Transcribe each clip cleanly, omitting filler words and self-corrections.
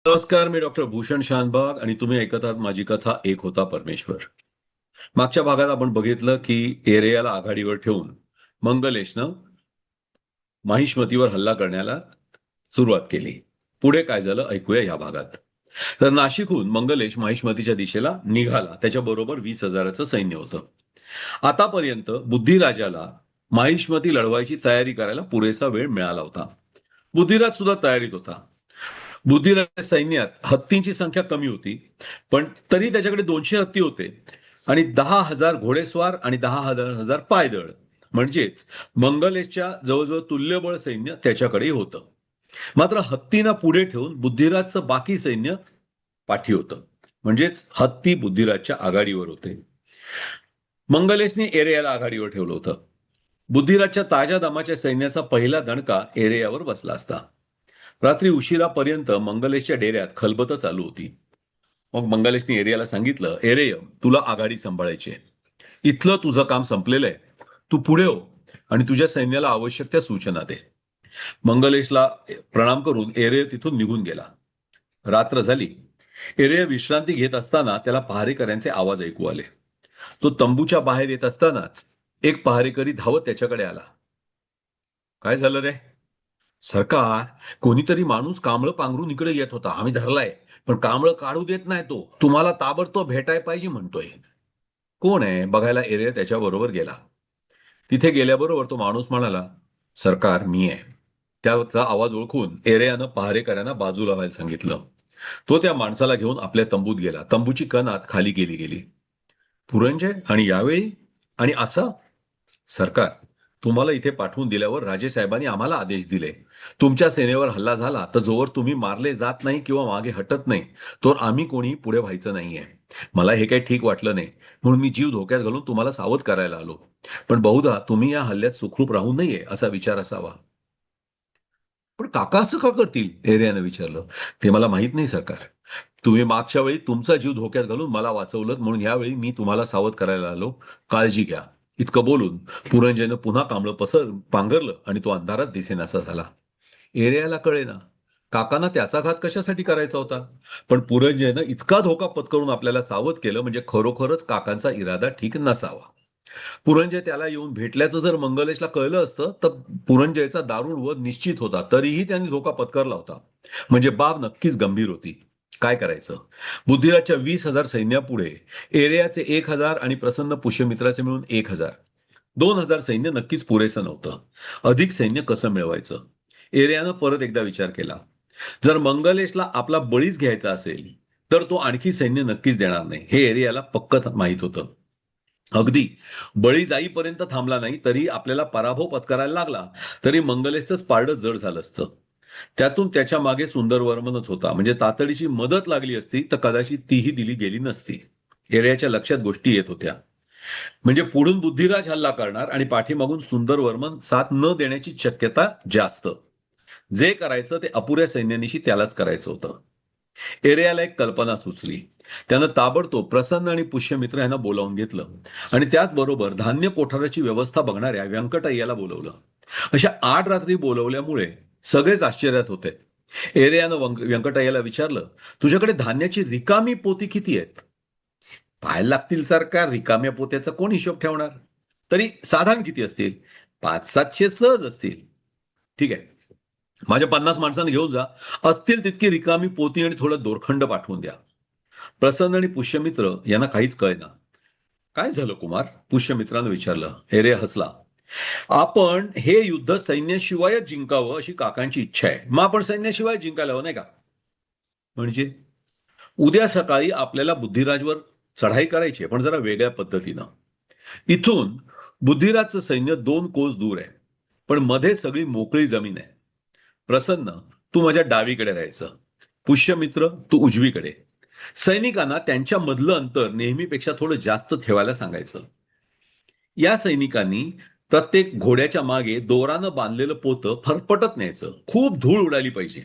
नमस्कार, मी डॉक्टर भूषण शानबाग आणि तुम्ही ऐकत आहात माझी कथा एक होता परमेश्वर. मागच्या भागात आपण बघितलं की एरेयाला आघाडीवर ठेवून मंगलेशनं माहिष्मतीवर हल्ला करण्याला सुरुवात केली. पुढे काय झालं ऐकूया या भागात. तर नाशिकहून मंगलेश माहिष्मतीच्या दिशेला निघाला. त्याच्याबरोबर 20,000चं सैन्य होतं. आतापर्यंत बुद्धिराजाला माहिष्मती लढवायची तयारी करायला पुरेसा वेळ मिळाला होता. बुद्धिराज सुद्धा तयारीत होता. बुद्धिराज सैन्यात हत्तींची संख्या कमी होती, पण तरी त्याच्याकडे 200 हत्ती होते आणि 10,000 घोडेस्वार आणि 10,000 पायदळ. म्हणजेच मंगलेशच्या जवळजवळ तुल्यबळ सैन्य त्याच्याकडेही होतं. मात्र हत्तींना पुढे ठेवून बुद्धिराजचं बाकी सैन्य पाठी होतं. म्हणजेच हत्ती बुद्धिराजच्या आघाडीवर होते. मंगलेशने एरेयाला आघाडीवर ठेवलं होतं. बुद्धिराजच्या ताज्या दमाच्या सैन्याचा पहिला दणका एरेयावर बसला असता. रात्री उशिरापर्यंत मंगलेशच्या डेऱ्यात खलबतं चालू होती. मग मंगलेशने एरियाला सांगितलं, एरेय, तुला आघाडी सांभाळायची आहे. इथलं तुझं काम संपलेलं आहे. तू पुढे हो आणि तुझ्या सैन्याला आवश्यक त्या सूचना दे. मंगलेशला प्रणाम करून एरेय तिथून निघून गेला. रात्र झाली. एरेय विश्रांती घेत असताना त्याला पहारेकऱ्यांचे आवाज ऐकू आले. तो तंबूच्या बाहेर येत असतानाच एक पहारेकरी धावत त्याच्याकडे आला. काय झालं रे? सरकार, कोणीतरी माणूस कांबळं पांघरून इकडे येत होता. आम्ही धरलाय, पण कांबळं काढू देत नाही. तो तुम्हाला ताबडतोब भेटाय पाहिजे म्हणतोय. कोण आहे बघायला एरिया त्याच्याबरोबर गेला. तिथे गेल्याबरोबर तो माणूस म्हणाला, सरकार, मी आहे. त्याचा आवाज ओळखून एरियानं पहारेकऱ्यांना बाजूला व्हायला सांगितलं. तो त्या माणसाला घेऊन आपल्या तंबूत गेला. तंबूची कनात खाली गेली. पुरंजय आणि यावेळी आणि असा? सरकार, तुम्हाला इथे पाठवून दिल्यावर राजेसाहेबांनी आम्हाला आदेश दिले. तुमच्या सेनेवर हल्ला झाला तर जोवर तुम्ही मारले जात नाही किंवा मागे हटत नाही, तोवर आम्ही कोणी पुढे व्हायचं नाहीये. मला हे काही ठीक वाटलं नाही, म्हणून मी जीव धोक्यात घालून तुम्हाला सावध करायला आलो. पण बहुधा तुम्ही या हल्ल्यात सुखरूप राहू नये असा विचार असावा. पण काका असं का करतील? एरियानं विचारलं. ते मला माहित नाही सरकार. तुम्ही मागच्या वेळी तुमचा जीव धोक्यात घालून मला वाचवलं, म्हणून यावेळी मी तुम्हाला सावध करायला आलो. काळजी घ्या. इतकं बोलून पुरंजयनं पुन्हा कांबळं पांघरलं आणि तो अंधारात दिसेनासा झाला. एरियाला कळेना काकांना त्याचा घात कशासाठी करायचा होता. पण पुरंजयनं इतका धोका पत्करून आपल्याला सावध केलं म्हणजे खरोखरच काकांचा इरादा ठीक नसावा. पुरंजय त्याला येऊन भेटल्याचं जर मंगलेशला कळलं असतं तर पुरंजयचा दारुण वध निश्चित होता. तरीही त्यांनी धोका पत्करला होता. म्हणजे बाब नक्कीच गंभीर होती. काय करायचं? बुद्धिराजच्या 20,000 सैन्यापुढे एरियाचे 1,000 आणि प्रसन्न पुष्यमित्राचे मिळून 1,000, 2,000 सैन्य नक्कीच पुरेसं नव्हतं. अधिक सैन्य कसं मिळवायचं? एरियानं परत एकदा विचार केला. जर मंगलेशला आपला बळीच घ्यायचा असेल तर तो आणखी सैन्य नक्कीच देणार नाही, हे एरियाला पक्क माहीत होतं. अगदी बळी जाईपर्यंत थांबला नाही तरी आपल्याला पराभव पत्करायला लागला तरी मंगलेशचंच पारडं जड झालं असतं. त्यातून त्याच्या मागे सुंदरवर्मनच होता. म्हणजे तातडीची मदत लागली असती तर कदाचित तीही दिली गेली नसती. एरियाच्या लक्षात गोष्टी येत होत्या. म्हणजे पुढून बुद्धिराज हल्ला करणार आणि पाठीमागून सुंदरवर्मन साथ न देण्याची शक्यता जास्त. जे करायचं ते अपुऱ्या सैन्यानिशी त्यालाच करायचं होतं. एरियाला एक कल्पना सुचली. त्यानं ताबडतोब प्रसन्न आणि पुष्यमित्र यांना बोलावून घेतलं आणि त्याचबरोबर धान्य कोठाराची व्यवस्था बघणाऱ्या व्यंकटय्याला बोलवलं. अशा 8 रात्री बोलवल्यामुळे सगळेच आश्चर्यात होते. एरियानं व्यंकटय्याला विचारलं, तुझ्याकडे धान्याची रिकामी पोती किती आहेत? पाहायला लागतील सरकार, रिकाम्या पोत्याचा कोण हिशोब ठेवणार? तरी साधारण किती असतील? 500-700 सहज असतील. ठीक आहे, माझ्या 50 माणसांना घेऊन जा. असतील तितकी रिकामी पोती आणि थोडं दोरखंड पाठवून द्या. प्रसन्न आणि पुष्यमित्र यांना काहीच कळेना. काय झालं कुमार? पुष्यमित्रानं विचारलं. हेरे हसला. आपण हे युद्ध सैन्याशिवायच जिंकावं अशी काकांची इच्छा आहे. मग आपण सैन्याशिवाय जिंकायला हवं नाही का? म्हणजे उद्या सकाळी आपल्याला बुद्धिराजवर चढाई करायची आहे, पण जरा वेगळ्या पद्धतीनं. इथून बुद्धिराजचं सैन्य 2 कोस दूर आहे, पण मध्ये सगळी मोकळी जमीन आहे. प्रसन्न, तू माझ्या डावीकडे राहायचं. पुष्यमित्र, तू उजवीकडे. सैनिकांना त्यांच्या मधलं अंतर नेहमीपेक्षा थोडं जास्त ठेवायला सांगायचं. या सैनिकांनी प्रत्येक घोड्याच्या मागे दोरानं बांधलेलं पोतं फरफटत न्यायचं. खूप धूळ उडाली पाहिजे.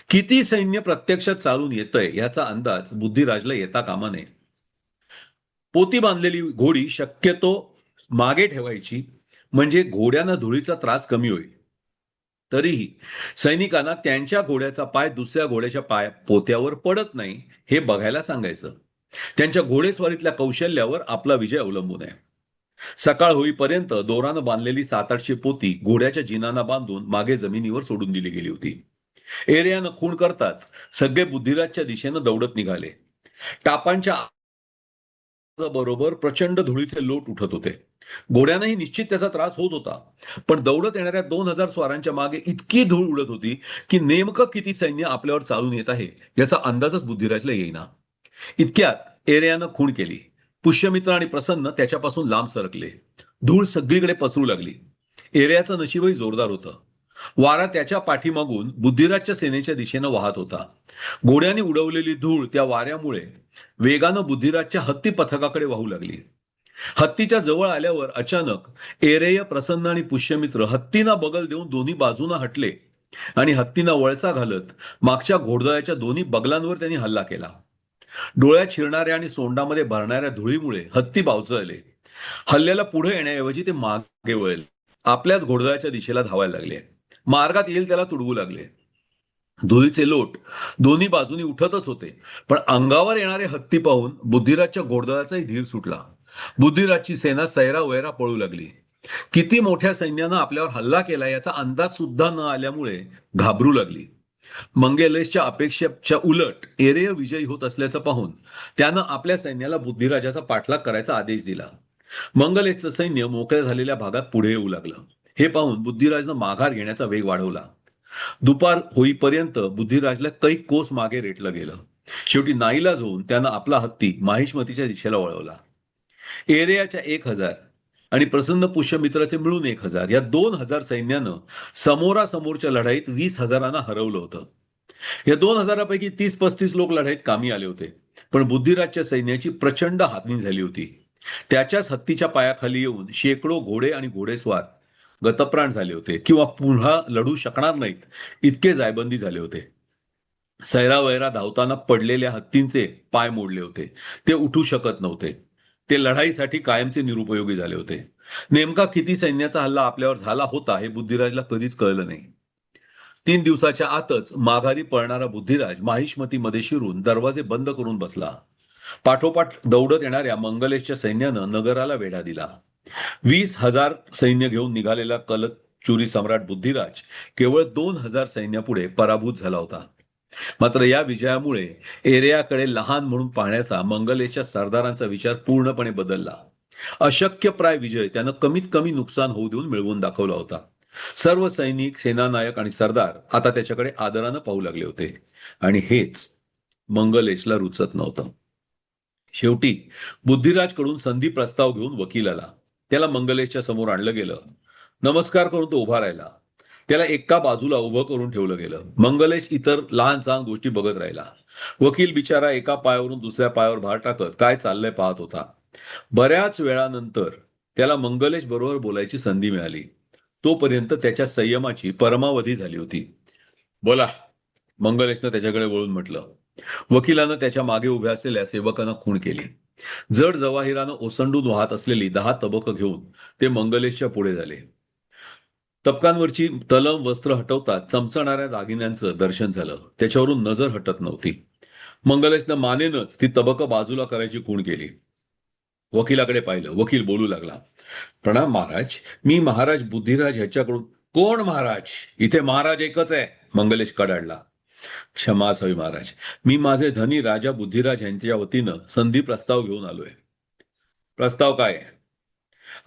किती सैन्य प्रत्यक्षात चालून येतंय याचा अंदाज बुद्धिराजला येता कामा नये. पोती बांधलेली घोडी शक्यतो मागे ठेवायची, म्हणजे घोड्यांना धुळीचा त्रास कमी होईल. तरीही सैनिकांना त्यांच्या घोड्याचा पाय दुसऱ्या घोड्याच्या पोत्यावर पडत नाही हे बघायला सांगायचं. त्यांच्या घोडेस्वारीतल्या कौशल्यावर आपला विजय अवलंबून आहे. सकाळ होईपर्यंत दोरानं बांधलेली 700-800 पोती घोड्याच्या जिनांना बांधून मागे जमिनीवर सोडून दिली गेली होती. एरियानं खून करताच सगळे बुद्धिराजच्या दिशेनं दौडत निघाले. टापांच्या बरोबर प्रचंड धुळीचे लोट उठत होते. घोड्यांनाही निश्चित त्याचा त्रास होत होता. पण दौडत येणाऱ्या 2000 स्वारांच्या मागे इतकी धूळ उडत होती की नेमकं किती सैन्य आपल्यावर चालून येत आहे याचा अंदाजच बुद्धिराजला येईना. इतक्यात एरियानं खूण केली. पुष्यमित्र आणि प्रसन्न त्याच्यापासून लांब सरकले. धूळ सगळीकडे पसरू लागली. एरियाचं नशीबही जोरदार होतं. वारा त्याच्या पाठीमागून बुद्धिराजच्या सेनेच्या दिशेनं वाहत होता. घोड्यांनी उडवलेली धूळ त्या वाऱ्यामुळे वेगानं बुद्धिराजच्या हत्ती पथकाकडे वाहू लागली. हत्तीच्या जवळ आल्यावर अचानक एरेय, प्रसन्न आणि पुष्यमित्र हत्तींना बगल देऊन दोन्ही बाजूना हटले आणि हत्तींना वळसा घालत मागच्या घोडदळाच्या दोन्ही बगलांवर त्यांनी हल्ला केला. डोळ्यात शिरणाऱ्या आणि सोंडामध्ये भरणाऱ्या धुळीमुळे हत्ती बावचळले. हल्ल्याला पुढे येण्याऐवजी ते मागे वळले. आपल्याच घोडदळाच्या दिशेला धावायला लागले. मार्गात येईल त्याला तुडवू लागले. धुळीचे लोट दोन्ही बाजूनी उठतच होते. पण अंगावर येणारे हत्ती पाहून बुद्धिराजच्या घोडदळाचाही धीर सुटला. बुद्धिराजची सेना सैरावैरा पळू लागली. किती मोठ्या सैन्यानं आपल्यावर हल्ला केला याचा अंदाज सुद्धा न आल्यामुळे घाबरू लागली. मंगेलेशच्या अपेक्षेच्या उलट एरेय विजयी होत असल्याचं पाहून त्यानं आपल्या सैन्याला बुद्धिराजाचा पाठलाग करायचा आदेश दिला. मंगलेशचं सैन्य मोकळ्या झालेल्या भागात पुढे येऊ लागलं. हे पाहून बुद्धिराजनं माघार घेण्याचा वेग वाढवला. दुपार होईपर्यंत बुद्धिराजला कैक कोस मागे रेटलं गेलं. शेवटी नाईलाज होऊन त्यानं आपला हत्ती माहिष्मतीच्या दिशेला वळवला. एरियाच्या 1000 आणि प्रसन्न पुष्यमित्राचे मिळून 1000 या 2000 सैन्यानं समोरासमोरच्या लढाईत 20,000 हरवलं होतं. या 2000पैकी 30-35 लोक लढाईत कामी आले होते. पण बुद्धिराजच्या सैन्याची प्रचंड हानी झाली होती. त्याच्याच हत्तीच्या पायाखाली येऊन शेकडो घोडे आणि घोडेस्वार गतप्राण झाले होते किंवा पुन्हा लढू शकणार नाहीत इतके जायबंदी झाले होते. सैरावैरा धावताना पडलेल्या हत्तींचे पाय मोडले होते. ते उठू शकत नव्हते. ते लढाईसाठी कायमचे निरुपयोगी झाले होते. नेमका किती सैन्याचा हल्ला आपल्यावर झाला होता हे बुद्धिराजला कधीच कळलं नाही. 3 दिवसाच्या आतच माघारी पळणारा बुद्धिराज माहिष्मतीमध्ये शिरून दरवाजे बंद करून बसला. पाठोपाठ दौडत येणाऱ्या मंगलेशच्या सैन्यानं नगराला वेढा दिला. 20,000 सैन्य घेऊन निघालेला कलचुरी सम्राट बुद्धिराज केवळ 2,000 सैन्यापुढे पराभूत झाला होता. मात्र या विजयामुळे एरियाकडे लहान म्हणून पाहण्याचा मंगलेशच्या सरदारांचा विचार पूर्णपणे बदलला. अशक्यप्राय विजय त्यानं कमीत कमी नुकसान होऊ देऊन मिळवून दाखवला होता. सर्व सैनिक, सेनानायक आणि सरदार आता त्याच्याकडे आदरानं पाहू लागले होते. आणि हेच मंगलेशला रुचत नव्हतं. शेवटी बुद्धिराजकडून संधी प्रस्ताव घेऊन वकील आला. त्याला मंगलेशच्या समोर आणलं गेलं. नमस्कार करून तो उभा राहिला. त्याला एका बाजूला उभं करून ठेवलं गेलं. मंगलेश इतर लहान सहान गोष्टी बघत राहिला. वकील बिचारा एका पायावरून दुसऱ्या पायावर भार टाकत काय चाललंय पाहत होता. बऱ्याच वेळानंतर त्याला मंगलेश बरोबर बोलायची संधी मिळाली. तोपर्यंत त्याच्या संयमाची परमावधी झाली होती. बोला, मंगलेशनं त्याच्याकडे वळून म्हटलं. वकिलानं त्याच्या मागे उभ्या असलेल्या सेवकांना खूण केली. जड जवाहिरानं ओसंडून वाहत असलेली 10 तबकं घेऊन ते मंगलेशच्या पुढे झाले. तबकांवरची तलम वस्त्र हटवतात चमचणाऱ्या दागिन्यांचं दर्शन झालं. त्याच्यावरून नजर हटत नव्हती. मंगलेशनं मानेनच ती तबकं बाजूला करायची खूण केली. वकिलाकडे पाहिलं. वकील बोलू लागला. प्रणाम महाराज, मी महाराज बुद्धिराज ह्याच्याकडून. कोण महाराज? इथे महाराज एकच आहे, मंगलेश कडाडला. क्षमा असावी महाराज, मी माझे धनी राजा बुद्धिराज यांच्या वतीनं संधी प्रस्ताव घेऊन आलोय. प्रस्ताव काय?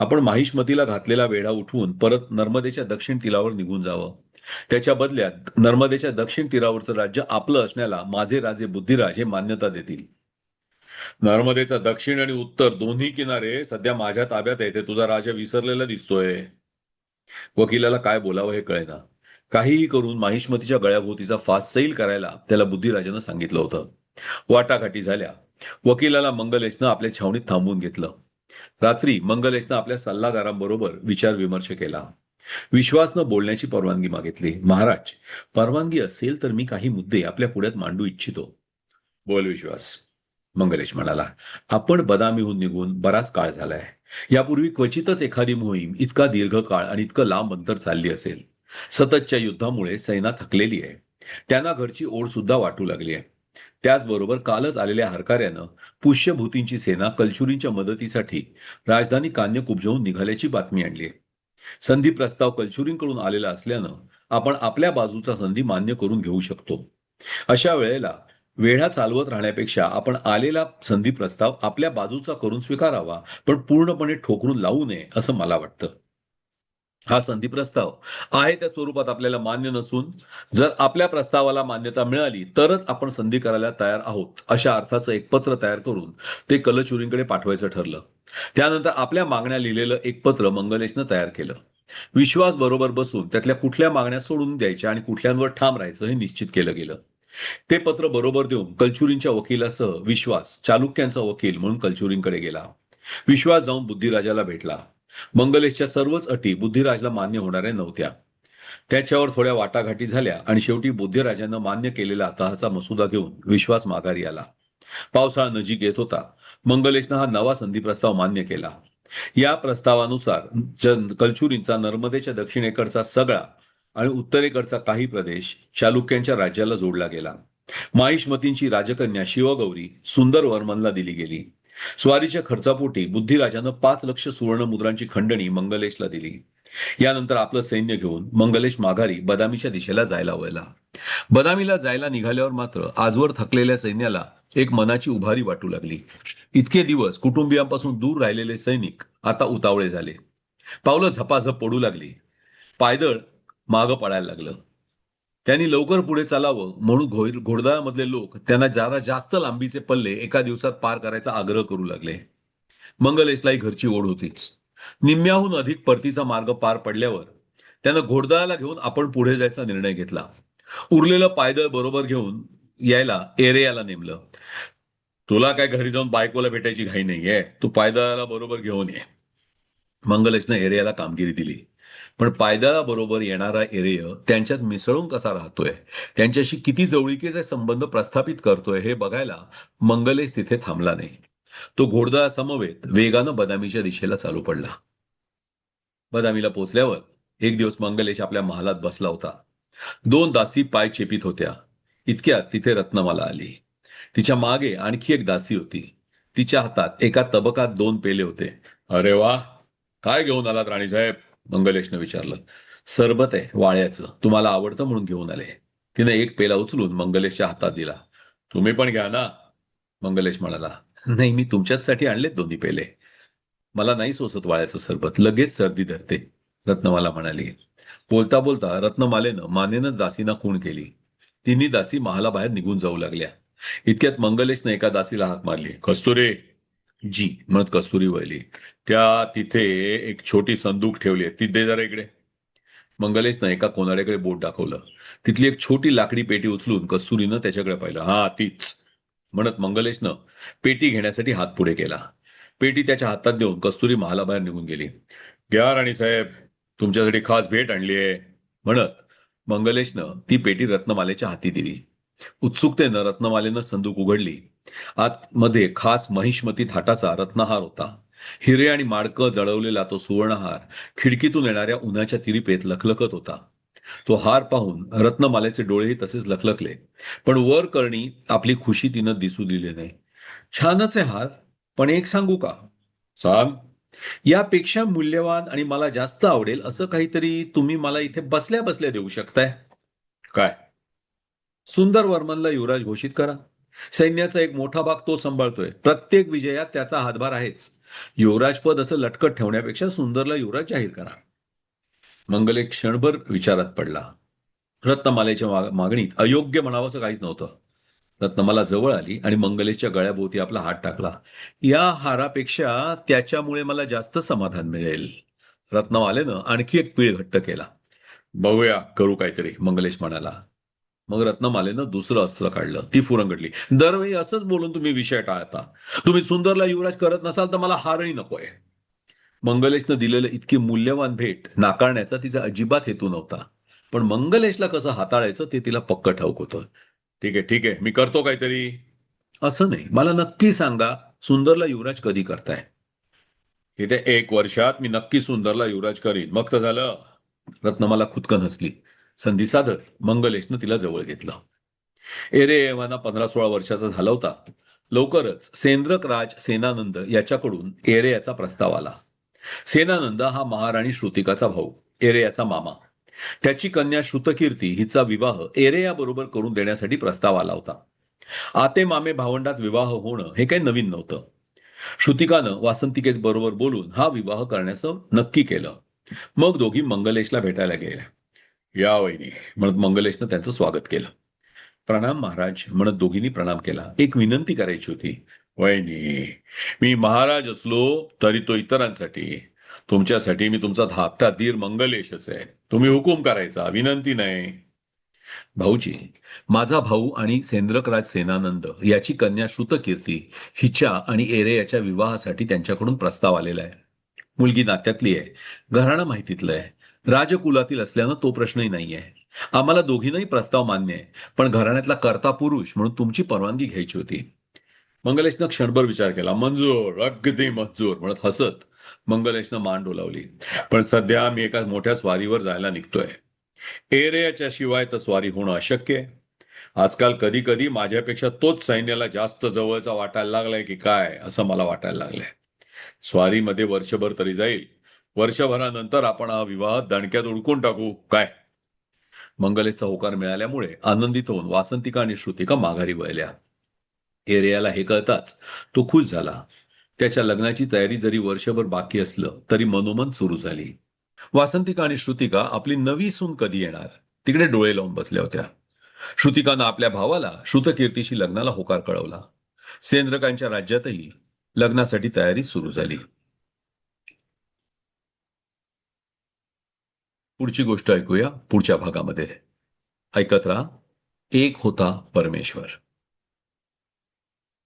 आपण माहिष्मतीला घातलेला वेढा उठवून परत नर्मदेच्या दक्षिण तीरावर निघून जावं. त्याच्या बदल्यात नर्मदेच्या दक्षिण तीरावरचं राज्य आपलं असण्याला माझे राजे बुद्धिराज हे मान्यता देतील. नर्मदेचा दक्षिण आणि उत्तर दोन्ही किनारे सध्या माझ्या ताब्यात आहे. ते तुझा राजा विसरलेला दिसतोय. वकिलाला काय बोलावं हे कळेना. काहीही करून माहिष्मतीच्या गळ्याभोवतीचा फास सैल करायला त्याला बुद्धिराजानं सांगितलं होतं. वाटाघाटी झाल्या. वकिलाला मंगलेशनं आपल्या छावणीत थांबवून घेतलं. रात्री मंगलेशनं आपल्या सल्लागारांबरोबर विचार विमर्श केला. विश्वासनं बोलण्याची परवानगी मागितली. महाराज, परवानगी असेल तर मी काही मुद्दे आपल्या पुढ्यात मांडू इच्छितो. बोल विश्वास, मंगलेश म्हणाला. आपण बदामीहून निघून बराच काळ झालाय. यापूर्वी क्वचितच एखादी मोहीम इतका दीर्घ काळ आणि इतकं लांब अंतर चालली असेल. सततच्या युद्धामुळे सेना थकलेली आहे. त्यांना घरची ओढ सुद्धा वाटू लागली आहे. त्याचबरोबर कालच आलेल्या हरकाऱ्यानं पुष्यभूतींची सेना कलचुरींच्या मदतीसाठी राजधानी कान्य कुबजावून निघाल्याची बातमी आणली आहे. संधी प्रस्ताव कलचुरींकडून आलेला असल्यानं आपण आपल्या बाजूचा संधी मान्य करून घेऊ शकतो. अशा वेळेला वेढा चालवत राहण्यापेक्षा आपण आलेला संधी प्रस्ताव आपल्या बाजूचा करून स्वीकारावा, पण पूर्णपणे ठोकरून लावू नये असं मला वाटतं. हा संधी प्रस्ताव आहे त्या स्वरूपात आपल्याला मान्य नसून, जर आपल्या प्रस्तावाला मान्यता मिळाली तरच आपण संधी करायला तयार आहोत अशा अर्थाचं एक पत्र तयार करून ते कलचुरींकडे पाठवायचं ठरलं. त्यानंतर आपल्या मागण्या लिहिलेलं एक पत्र मंगलेशनं तयार केलं. विश्वास बरोबर बसून त्यातल्या कुठल्या मागण्या सोडून द्यायच्या आणि कुठल्यांवर ठाम राहायचं हे निश्चित केलं गेलं. ते पत्र बरोबर देऊन कलचुरींच्या वकिलासह विश्वास चालुक्यांचा वकील म्हणून कलचुरींकडे गेला. विश्वास जाऊन बुद्धिराजाला भेटला. मंगलेशच्या सर्वच अटी बुद्धिराजला मान्य होणाऱ्या नव्हत्या. त्याच्यावर थोड्या वाटाघाटी झाल्या आणि शेवटी बुद्धिराजानं मान्य केलेला तहाचा मसुदा घेऊन विश्वास माघारी आला. पावसाळा नजीक येत होता. मंगलेशनं हा नवा संधी प्रस्ताव मान्य केला. या प्रस्तावानुसार कलचुरींचा नर्मदेच्या दक्षिणेकडचा सगळा आणि उत्तरेकडचा काही प्रदेश चालुक्यांच्या राज्याला जोडला गेला. माहिष्मतींची राजकन्या शिवगौरी सुंदरवर्मनला दिली गेली. स्वारीच्या खर्चापोटी बुद्धिराजानं 5 लाख सुवर्ण मुद्रांची खंडणी मंगलेशला दिली. यानंतर आपलं सैन्य घेऊन मंगलेश माघारी बदामीच्या दिशेला जायला वळला. बदामीला जायला निघाल्यावर मात्र आजवर थकलेल्या सैन्याला एक मनाची उभारी वाटू लागली. इतके दिवस कुटुंबियांपासून दूर राहिलेले सैनिक आता उतावळे झाले. पावलं झपाझप पडू लागली. पायदळ मागं पडायला लागलं. त्यांनी लवकर पुढे चालावं म्हणून घोडदळामधले लोक त्यांना जरा जास्त लांबीचे पल्ले एका दिवसात पार करायचा आग्रह करू लागले. मंगलेशलाही घरची ओढ होतीच. निम्म्याहून अधिक परतीचा मार्ग पार पडल्यावर त्यानं घोडदळाला घेऊन आपण पुढे जायचा निर्णय घेतला. उरलेलं पायदळ बरोबर घेऊन यायला एरेयाला नेमलं. तुला काय घरी जाऊन बायकोला भेटायची घाई नाहीये, तू पायदळाला बरोबर घेऊन ये. मंगलेशनं एरेयाला कामगिरी दिली. पण पायदळाबरोबर येणारा एरेय त्यांच्यात मिसळून कसा राहतोय, त्यांच्याशी किती जवळीकीचे संबंध प्रस्थापित करतोय हे बघायला मंगलेश तिथे थांबला नाही. तो घोडदळा समवेत वेगानं बदामीच्या दिशेला चालू पडला. बदामीला पोचल्यावर एक दिवस मंगलेश आपल्या महालात बसला होता. 2 दासी पाय चेपीत होत्या. इतक्यात तिथे रत्नमाला आली. तिच्या मागे आणखी एक दासी होती. तिच्या हातात एका तबकात 2 पेले होते. अरे वा, काय घेऊन आलात राणीसाहेब? मंगलेशनं विचारलं. सरबत आहे वाळ्याचं, तुम्हाला आवडतं म्हणून घेऊन आले. तिने एक पेला उचलून मंगलेशच्या हातात दिला. तुम्ही पण घ्या ना, मंगलेश म्हणाला. नाही, मी तुमच्याचसाठी आणलेत 2 पेले. मला नाही सोसत वाळ्याचं सरबत, लगेच सर्दी धरते, रत्नमाला म्हणाली. बोलता बोलता रत्नमालेनं मानेनच दासीना खूण केली. तिन्ही दासी महालाबाहेर निघून जाऊ लागल्या. इतक्यात मंगलेशनं एका दासीला हाक मारली. कस्तुरी. जी म्हणत कस्तुरी वळली. त्या तिथे एक छोटी संदूक ठेवली आहे, ती दे जरा इकडे. मंगलेशनं एका कोनाड्याकडे बोट दाखवलं. तिथली एक छोटी लाकडी पेटी उचलून कस्तुरीनं त्याच्याकडे पाहिलं. हा तीच म्हणत मंगलेशनं पेटी घेण्यासाठी हात पुढे केला. पेटी त्याच्या हातात देऊन कस्तुरी महालाबाहेर निघून गेली. घ्या राणीसाहेब, तुमच्यासाठी खास भेट आणली आहे, म्हणत मंगलेशनं ती पेटी रत्नमालेच्या हाती दिली. उत्सुकतेनं रत्नमालेनं संदूक उघडली. आतमध्ये खास महिष्मती थाटाचा रत्नहार होता. हिरे आणि माडकं जळवलेला तो सुवर्णहार खिडकीतून येणाऱ्या उन्हाच्या तिरिपेत लखलखत होता. तो हार पाहून रत्नमालेचे डोळेही तसेच लखलखले. पण वर करणी आपली खुशी तिनं दिसू दिली नाही. छानच आहे हार, पण एक सांगू का? सांग. यापेक्षा मूल्यवान आणि मला जास्त आवडेल असं काहीतरी तुम्ही मला इथे बसल्या बसल्या देऊ शकताय. काय? सुंदरवर्मनला युवराज घोषित करा. सैन्याचा एक मोठा भाग तो सांभाळतोय. प्रत्येक विजयात त्याचा हातभार आहेच. युवराजपद असं लटकत ठेवण्यापेक्षा सुंदरला युवराज जाहीर करा. मंगलेश क्षणभर विचारात पडला. रत्नमालेच्या मागणीत अयोग्य म्हणावंसं काहीच नव्हतं. रत्नमाला जवळ आली आणि मंगलेशच्या गळ्याभोवती आपला हात टाकला. या हारापेक्षा त्याच्यामुळे मला जास्त समाधान मिळेल. रत्नमालेनं आणखी एक पीळ घट्ट केला. बघूया, करू काहीतरी, मंगलेश म्हणाला. मग रत्नमालेनं दुसरं अस्त्र काढलं. ती फुरंगटली. दरवेळी असंच बोलून तुम्ही विषय टाळता. तुम्ही सुंदरला युवराज करत नसाल तर मला हारही नकोय. मंगलेशनं दिलेलं इतकी मूल्यवान भेट नाकारण्याचा तिचा अजिबात हेतू नव्हता. पण मंगलेशला कसं हाताळायचं ते तिला पक्क ठाऊक होतं. ठीक आहे, ठीक आहे, मी करतो काहीतरी. असं नाही, मला नक्की सांगा, सुंदरला युवराज कधी करताय? येत्या 1 वर्षात मी नक्की सुंदरला युवराज करीन, मग तर झालं. रत्नमाला खुदकन हसली. संधी साधत मंगलेशनं तिला जवळ घेतलं. एरे एव्हाना 15-16 वर्षाचा झाला होता. लवकरच सेंद्रक राज सेनानंद याच्याकडून एरे याचा प्रस्ताव आला. सेनानंद हा महाराणी श्रुतिकाचा भाऊ, एरे याचा मामा. त्याची कन्या श्रुतकीर्ती हिचा विवाह एरेया बरोबर करून देण्यासाठी प्रस्ताव आला होता. आते मामे भावंडात विवाह होणं हे काही नवीन नव्हतं. श्रुतिकानं वासंतिकेस बरोबर बोलून हा विवाह करण्याचं नक्की केलं. मग दोघी मंगलेशला भेटायला गेल्या. या वहिनी म्हणत मंगलेशनं त्यांचं स्वागत केलं. प्रणाम महाराज म्हणत दोघींनी प्रणाम केला. एक विनंती करायची होती. वहिनी, मी महाराज असलो तरी तो इतरांसाठी, तुमच्यासाठी मी तुमचा धाकटा धीर मंगलेशच आहे. तुम्ही हुकूम करायचा, विनंती नाही. भाऊजी, माझा भाऊ आणि सेंद्रकराज सेनानंद याची कन्या श्रुतकीर्ती हिच्या आणि एरे याच्या विवाहासाठी त्यांच्याकडून प्रस्ताव आलेला आहे. मुलगी नात्यातली आहे, घराणं माहितीतलं आहे, राजकुलातील असल्यानं तो प्रश्नही नाहीये. आम्हाला दोघींनाही प्रस्ताव मान्य आहे, पण घराण्यातला कर्ता पुरुष म्हणून तुमची परवानगी घ्यायची होती. मंगलेशनं क्षणभर विचार केला. मंजूर, अगदी मंजूर म्हणत हसत मंगलेशनं मान डोलावली. पण सध्या मी एका मोठ्या स्वारीवर जायला निघतोय. एरियाच्या शिवाय तर स्वारी होणं अशक्य आहे. आजकाल कधी कधी माझ्यापेक्षा तोच सैन्याला जास्त जवळचा वाटायला लागलाय की काय असं मला वाटायला लागलंय. स्वारीमध्ये वर्षभर तरी जाईल. वर्षभरानंतर आपण हा विवाह दणक्यात उडकून टाकू काय. मंगलेशचा होकार मिळाल्यामुळे आनंदित होऊन वासंतिका आणि श्रुतिका माघारी वळल्या. एरियाला हे कळताच तो खुश झाला. त्याच्या लग्नाची तयारी जरी वर्षभर बाकी असलं तरी मनोमन सुरू झाली. वासंतिका आणि श्रुतिका आपली नवी सून कधी येणार तिकडे डोळे लावून बसल्या होत्या. श्रुतिकानं आपल्या भावाला श्रुतकीर्तीशी लग्नाला होकार कळवला. सेंद्रकांच्या राज्यातही लग्नासाठी तयारी सुरू झाली. पुढची गोष्ट ऐकूया पुढच्या भागामध्ये. ऐकत राहा. एक होता परमेश्वर.